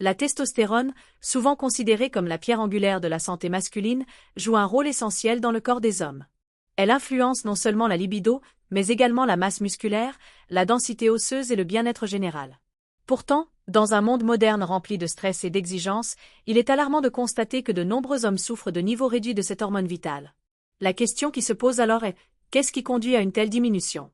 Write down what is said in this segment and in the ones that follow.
La testostérone, souvent considérée comme la pierre angulaire de la santé masculine, joue un rôle essentiel dans le corps des hommes. Elle influence non seulement la libido, mais également la masse musculaire, la densité osseuse et le bien-être général. Pourtant, dans un monde moderne rempli de stress et d'exigences, il est alarmant de constater que de nombreux hommes souffrent de niveaux réduits de cette hormone vitale. La question qui se pose alors est, qu'est-ce qui conduit à une telle diminution?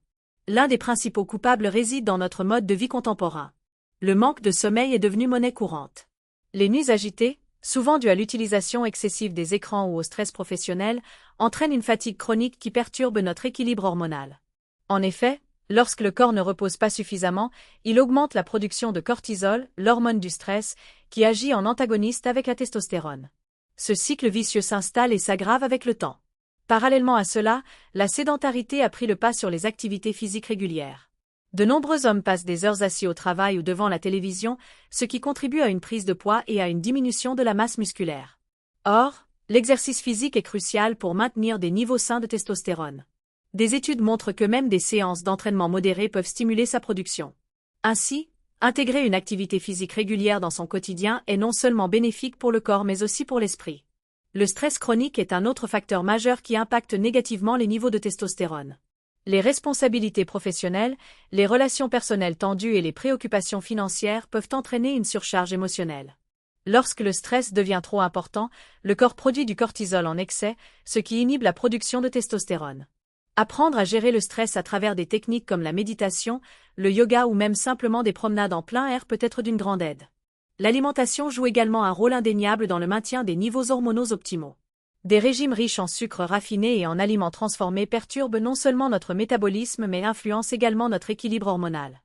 L'un des principaux coupables réside dans notre mode de vie contemporain. Le manque de sommeil est devenu monnaie courante. Les nuits agitées, souvent dues à l'utilisation excessive des écrans ou au stress professionnel, entraînent une fatigue chronique qui perturbe notre équilibre hormonal. En effet, lorsque le corps ne repose pas suffisamment, il augmente la production de cortisol, l'hormone du stress, qui agit en antagoniste avec la testostérone. Ce cycle vicieux s'installe et s'aggrave avec le temps. Parallèlement à cela, la sédentarité a pris le pas sur les activités physiques régulières. De nombreux hommes passent des heures assis au travail ou devant la télévision, ce qui contribue à une prise de poids et à une diminution de la masse musculaire. Or, l'exercice physique est crucial pour maintenir des niveaux sains de testostérone. Des études montrent que même des séances d'entraînement modérées peuvent stimuler sa production. Ainsi, intégrer une activité physique régulière dans son quotidien est non seulement bénéfique pour le corps mais aussi pour l'esprit. Le stress chronique est un autre facteur majeur qui impacte négativement les niveaux de testostérone. Les responsabilités professionnelles, les relations personnelles tendues et les préoccupations financières peuvent entraîner une surcharge émotionnelle. Lorsque le stress devient trop important, le corps produit du cortisol en excès, ce qui inhibe la production de testostérone. Apprendre à gérer le stress à travers des techniques comme la méditation, le yoga ou même simplement des promenades en plein air peut être d'une grande aide. L'alimentation joue également un rôle indéniable dans le maintien des niveaux hormonaux optimaux. Des régimes riches en sucres raffinés et en aliments transformés perturbent non seulement notre métabolisme mais influencent également notre équilibre hormonal.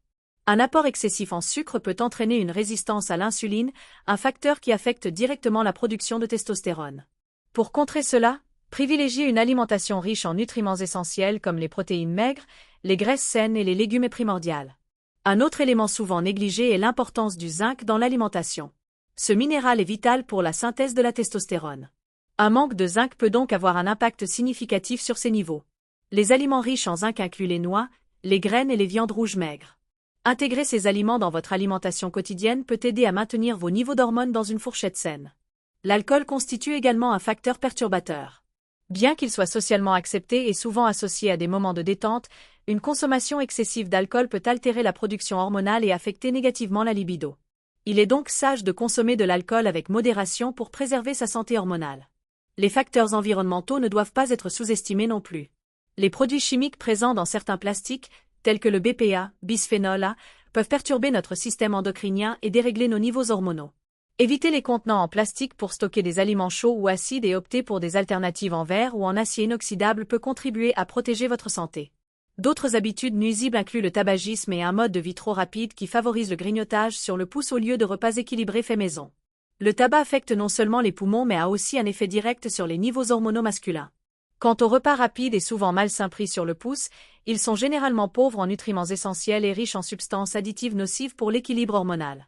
Un apport excessif en sucre peut entraîner une résistance à l'insuline, un facteur qui affecte directement la production de testostérone. Pour contrer cela, privilégier une alimentation riche en nutriments essentiels comme les protéines maigres, les graisses saines et les légumes est primordial. Un autre élément souvent négligé est l'importance du zinc dans l'alimentation. Ce minéral est vital pour la synthèse de la testostérone. Un manque de zinc peut donc avoir un impact significatif sur ces niveaux. Les aliments riches en zinc incluent les noix, les graines et les viandes rouges maigres. Intégrer ces aliments dans votre alimentation quotidienne peut aider à maintenir vos niveaux d'hormones dans une fourchette saine. L'alcool constitue également un facteur perturbateur. Bien qu'il soit socialement accepté et souvent associé à des moments de détente, une consommation excessive d'alcool peut altérer la production hormonale et affecter négativement la libido. Il est donc sage de consommer de l'alcool avec modération pour préserver sa santé hormonale. Les facteurs environnementaux ne doivent pas être sous-estimés non plus. Les produits chimiques présents dans certains plastiques, tels que le BPA, bisphénol A, peuvent perturber notre système endocrinien et dérégler nos niveaux hormonaux. Évitez les contenants en plastique pour stocker des aliments chauds ou acides et opter pour des alternatives en verre ou en acier inoxydable peut contribuer à protéger votre santé. D'autres habitudes nuisibles incluent le tabagisme et un mode de vie trop rapide qui favorise le grignotage sur le pouce au lieu de repas équilibrés faits maison. Le tabac affecte non seulement les poumons mais a aussi un effet direct sur les niveaux hormonaux masculins. Quant aux repas rapides et souvent malsains pris sur le pouce, ils sont généralement pauvres en nutriments essentiels et riches en substances additives nocives pour l'équilibre hormonal.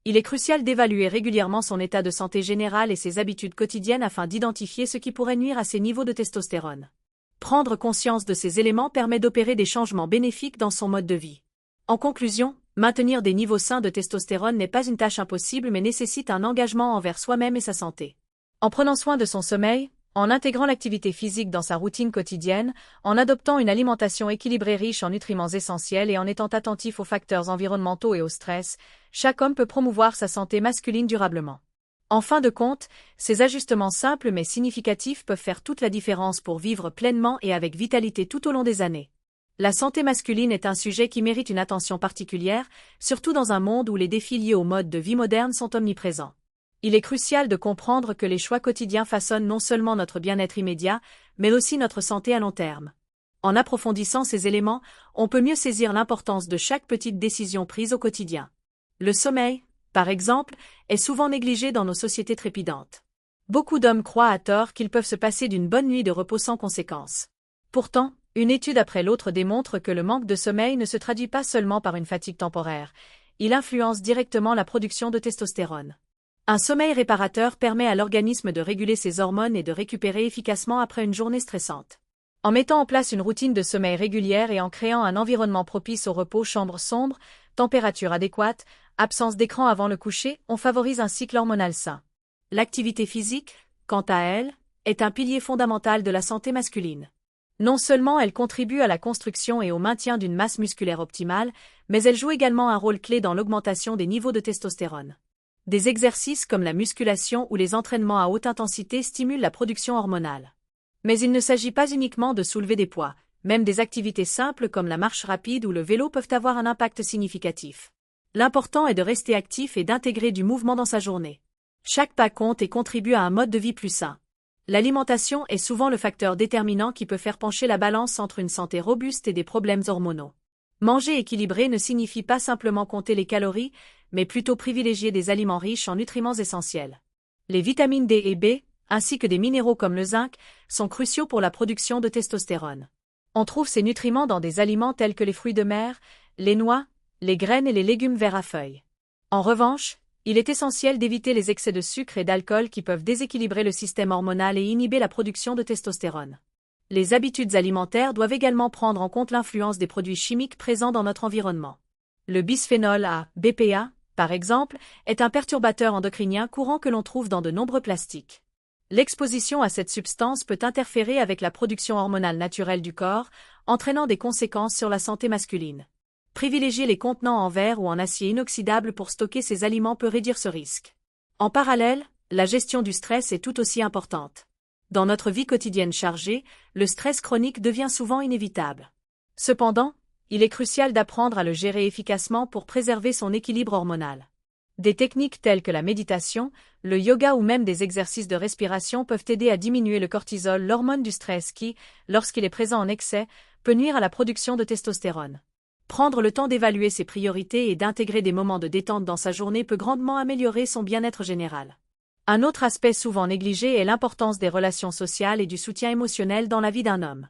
Il est crucial d'évaluer régulièrement son état de santé général et ses habitudes quotidiennes afin d'identifier ce qui pourrait nuire à ses niveaux de testostérone. Prendre conscience de ces éléments permet d'opérer des changements bénéfiques dans son mode de vie. En conclusion, maintenir des niveaux sains de testostérone n'est pas une tâche impossible mais nécessite un engagement envers soi-même et sa santé. En prenant soin de son sommeil, en intégrant l'activité physique dans sa routine quotidienne, en adoptant une alimentation équilibrée riche en nutriments essentiels et en étant attentif aux facteurs environnementaux et au stress, chaque homme peut promouvoir sa santé masculine durablement. En fin de compte, ces ajustements simples mais significatifs peuvent faire toute la différence pour vivre pleinement et avec vitalité tout au long des années. La santé masculine est un sujet qui mérite une attention particulière, surtout dans un monde où les défis liés au mode de vie moderne sont omniprésents. Il est crucial de comprendre que les choix quotidiens façonnent non seulement notre bien-être immédiat, mais aussi notre santé à long terme. En approfondissant ces éléments, on peut mieux saisir l'importance de chaque petite décision prise au quotidien. Le sommeil, par exemple, est souvent négligé dans nos sociétés trépidantes. Beaucoup d'hommes croient à tort qu'ils peuvent se passer d'une bonne nuit de repos sans conséquence. Pourtant, une étude après l'autre démontre que le manque de sommeil ne se traduit pas seulement par une fatigue temporaire, il influence directement la production de testostérone. Un sommeil réparateur permet à l'organisme de réguler ses hormones et de récupérer efficacement après une journée stressante. En mettant en place une routine de sommeil régulière et en créant un environnement propice au repos, chambre sombre, température adéquate, Absence d'écran avant le coucher, on favorise un cycle hormonal sain. L'activité physique, quant à elle, est un pilier fondamental de la santé masculine. Non seulement elle contribue à la construction et au maintien d'une masse musculaire optimale, mais elle joue également un rôle clé dans l'augmentation des niveaux de testostérone. Des exercices comme la musculation ou les entraînements à haute intensité stimulent la production hormonale. Mais il ne s'agit pas uniquement de soulever des poids, même des activités simples comme la marche rapide ou le vélo peuvent avoir un impact significatif. L'important est de rester actif et d'intégrer du mouvement dans sa journée. Chaque pas compte et contribue à un mode de vie plus sain. L'alimentation est souvent le facteur déterminant qui peut faire pencher la balance entre une santé robuste et des problèmes hormonaux. Manger équilibré ne signifie pas simplement compter les calories, mais plutôt privilégier des aliments riches en nutriments essentiels. Les vitamines D et B, ainsi que des minéraux comme le zinc, sont cruciaux pour la production de testostérone. On trouve ces nutriments dans des aliments tels que les fruits de mer, les noix, les graines et les légumes verts à feuilles. En revanche, il est essentiel d'éviter les excès de sucre et d'alcool qui peuvent déséquilibrer le système hormonal et inhiber la production de testostérone. Les habitudes alimentaires doivent également prendre en compte l'influence des produits chimiques présents dans notre environnement. Le bisphénol A, BPA, par exemple, est un perturbateur endocrinien courant que l'on trouve dans de nombreux plastiques. L'exposition à cette substance peut interférer avec la production hormonale naturelle du corps, entraînant des conséquences sur la santé masculine. Privilégier les contenants en verre ou en acier inoxydable pour stocker ces aliments peut réduire ce risque. En parallèle, la gestion du stress est tout aussi importante. Dans notre vie quotidienne chargée, le stress chronique devient souvent inévitable. Cependant, il est crucial d'apprendre à le gérer efficacement pour préserver son équilibre hormonal. Des techniques telles que la méditation, le yoga ou même des exercices de respiration peuvent aider à diminuer le cortisol, l'hormone du stress qui, lorsqu'il est présent en excès, peut nuire à la production de testostérone. Prendre le temps d'évaluer ses priorités et d'intégrer des moments de détente dans sa journée peut grandement améliorer son bien-être général. Un autre aspect souvent négligé est l'importance des relations sociales et du soutien émotionnel dans la vie d'un homme.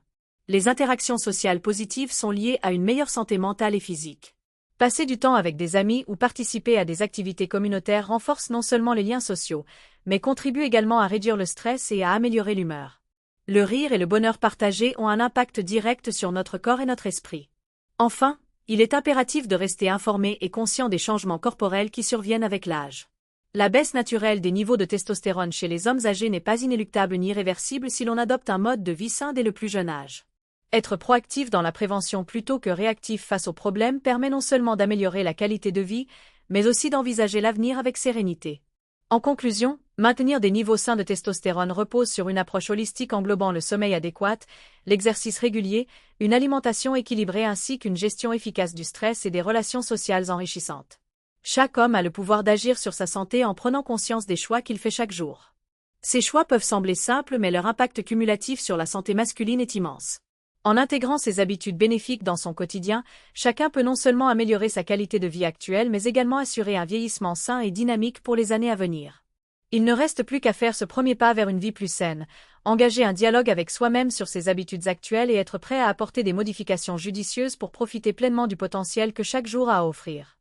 Les interactions sociales positives sont liées à une meilleure santé mentale et physique. Passer du temps avec des amis ou participer à des activités communautaires renforce non seulement les liens sociaux, mais contribue également à réduire le stress et à améliorer l'humeur. Le rire et le bonheur partagé ont un impact direct sur notre corps et notre esprit. Enfin, il est impératif de rester informé et conscient des changements corporels qui surviennent avec l'âge. La baisse naturelle des niveaux de testostérone chez les hommes âgés n'est pas inéluctable ni irréversible si l'on adopte un mode de vie sain dès le plus jeune âge. Être proactif dans la prévention plutôt que réactif face aux problèmes permet non seulement d'améliorer la qualité de vie, mais aussi d'envisager l'avenir avec sérénité. En conclusion, maintenir des niveaux sains de testostérone repose sur une approche holistique englobant le sommeil adéquat, l'exercice régulier, une alimentation équilibrée ainsi qu'une gestion efficace du stress et des relations sociales enrichissantes. Chaque homme a le pouvoir d'agir sur sa santé en prenant conscience des choix qu'il fait chaque jour. Ces choix peuvent sembler simples mais leur impact cumulatif sur la santé masculine est immense. En intégrant ces habitudes bénéfiques dans son quotidien, chacun peut non seulement améliorer sa qualité de vie actuelle mais également assurer un vieillissement sain et dynamique pour les années à venir. Il ne reste plus qu'à faire ce premier pas vers une vie plus saine, engager un dialogue avec soi-même sur ses habitudes actuelles et être prêt à apporter des modifications judicieuses pour profiter pleinement du potentiel que chaque jour a à offrir.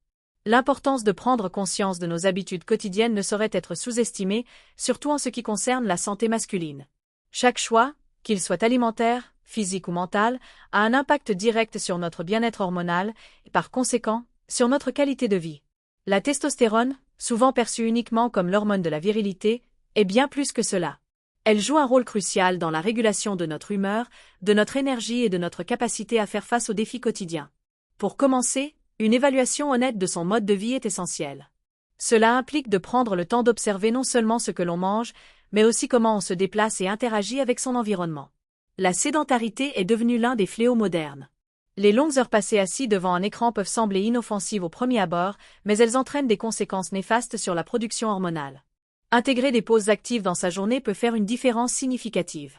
L'importance de prendre conscience de nos habitudes quotidiennes ne saurait être sous-estimée, surtout en ce qui concerne la santé masculine. Chaque choix, qu'il soit alimentaire, physique ou mental, a un impact direct sur notre bien-être hormonal et par conséquent, sur notre qualité de vie. La testostérone, souvent perçue uniquement comme l'hormone de la virilité, est bien plus que cela. Elle joue un rôle crucial dans la régulation de notre humeur, de notre énergie et de notre capacité à faire face aux défis quotidiens. Pour commencer, une évaluation honnête de son mode de vie est essentielle. Cela implique de prendre le temps d'observer non seulement ce que l'on mange, mais aussi comment on se déplace et interagit avec son environnement. La sédentarité est devenue l'un des fléaux modernes. Les longues heures passées assis devant un écran peuvent sembler inoffensives au premier abord, mais elles entraînent des conséquences néfastes sur la production hormonale. Intégrer des pauses actives dans sa journée peut faire une différence significative.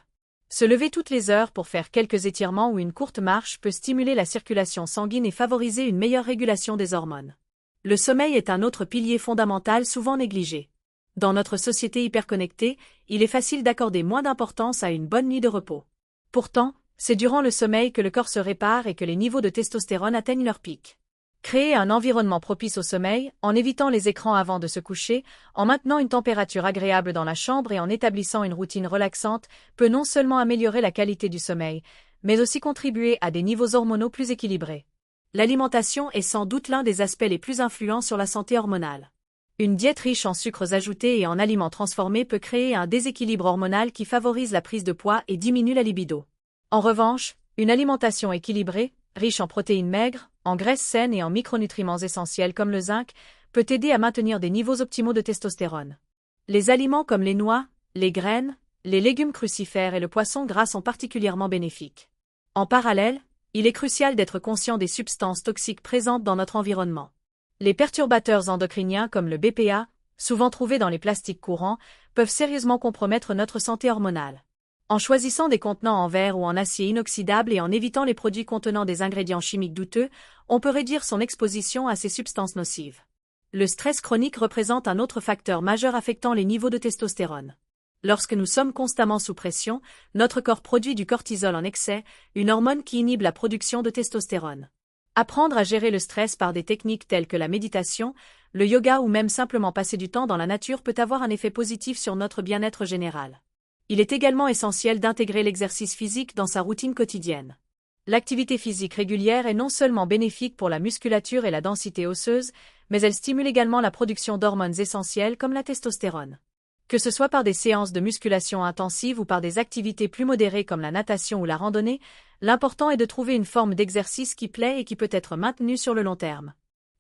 Se lever toutes les heures pour faire quelques étirements ou une courte marche peut stimuler la circulation sanguine et favoriser une meilleure régulation des hormones. Le sommeil est un autre pilier fondamental souvent négligé. Dans notre société hyperconnectée, il est facile d'accorder moins d'importance à une bonne nuit de repos. Pourtant, c'est durant le sommeil que le corps se répare et que les niveaux de testostérone atteignent leur pic. Créer un environnement propice au sommeil, en évitant les écrans avant de se coucher, en maintenant une température agréable dans la chambre et en établissant une routine relaxante, peut non seulement améliorer la qualité du sommeil, mais aussi contribuer à des niveaux hormonaux plus équilibrés. L'alimentation est sans doute l'un des aspects les plus influents sur la santé hormonale. Une diète riche en sucres ajoutés et en aliments transformés peut créer un déséquilibre hormonal qui favorise la prise de poids et diminue la libido. En revanche, une alimentation équilibrée, riche en protéines maigres, en graisses saines et en micronutriments essentiels comme le zinc, peut aider à maintenir des niveaux optimaux de testostérone. Les aliments comme les noix, les graines, les légumes crucifères et le poisson gras sont particulièrement bénéfiques. En parallèle, il est crucial d'être conscient des substances toxiques présentes dans notre environnement. Les perturbateurs endocriniens comme le BPA, souvent trouvés dans les plastiques courants, peuvent sérieusement compromettre notre santé hormonale. En choisissant des contenants en verre ou en acier inoxydable et en évitant les produits contenant des ingrédients chimiques douteux, on peut réduire son exposition à ces substances nocives. Le stress chronique représente un autre facteur majeur affectant les niveaux de testostérone. Lorsque nous sommes constamment sous pression, notre corps produit du cortisol en excès, une hormone qui inhibe la production de testostérone. Apprendre à gérer le stress par des techniques telles que la méditation, le yoga ou même simplement passer du temps dans la nature peut avoir un effet positif sur notre bien-être général. Il est également essentiel d'intégrer l'exercice physique dans sa routine quotidienne. L'activité physique régulière est non seulement bénéfique pour la musculature et la densité osseuse, mais elle stimule également la production d'hormones essentielles comme la testostérone. Que ce soit par des séances de musculation intensive ou par des activités plus modérées comme la natation ou la randonnée, l'important est de trouver une forme d'exercice qui plaît et qui peut être maintenue sur le long terme.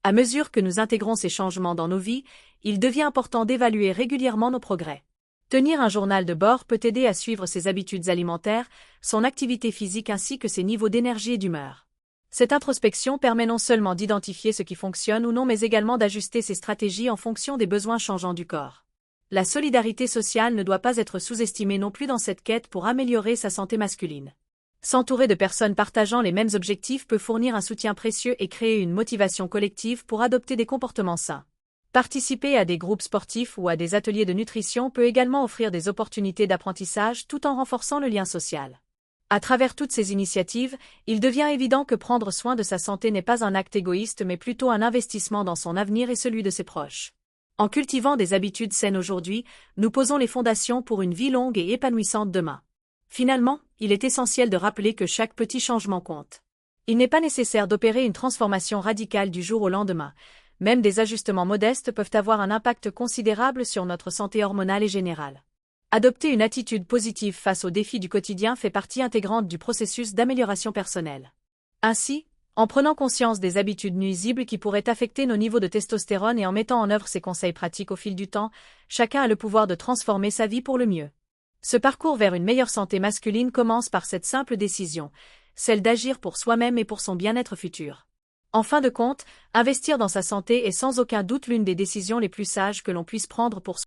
À mesure que nous intégrons ces changements dans nos vies, il devient important d'évaluer régulièrement nos progrès. Tenir un journal de bord peut aider à suivre ses habitudes alimentaires, son activité physique ainsi que ses niveaux d'énergie et d'humeur. Cette introspection permet non seulement d'identifier ce qui fonctionne ou non mais également d'ajuster ses stratégies en fonction des besoins changeants du corps. La solidarité sociale ne doit pas être sous-estimée non plus dans cette quête pour améliorer sa santé masculine. S'entourer de personnes partageant les mêmes objectifs peut fournir un soutien précieux et créer une motivation collective pour adopter des comportements sains. Participer à des groupes sportifs ou à des ateliers de nutrition peut également offrir des opportunités d'apprentissage tout en renforçant le lien social. À travers toutes ces initiatives, il devient évident que prendre soin de sa santé n'est pas un acte égoïste mais plutôt un investissement dans son avenir et celui de ses proches. En cultivant des habitudes saines aujourd'hui, nous posons les fondations pour une vie longue et épanouissante demain. Finalement, il est essentiel de rappeler que chaque petit changement compte. Il n'est pas nécessaire d'opérer une transformation radicale du jour au lendemain. Même des ajustements modestes peuvent avoir un impact considérable sur notre santé hormonale et générale. Adopter une attitude positive face aux défis du quotidien fait partie intégrante du processus d'amélioration personnelle. Ainsi, en prenant conscience des habitudes nuisibles qui pourraient affecter nos niveaux de testostérone et en mettant en œuvre ces conseils pratiques au fil du temps, chacun a le pouvoir de transformer sa vie pour le mieux. Ce parcours vers une meilleure santé masculine commence par cette simple décision, celle d'agir pour soi-même et pour son bien-être futur. En fin de compte, investir dans sa santé est sans aucun doute l'une des décisions les plus sages que l'on puisse prendre pour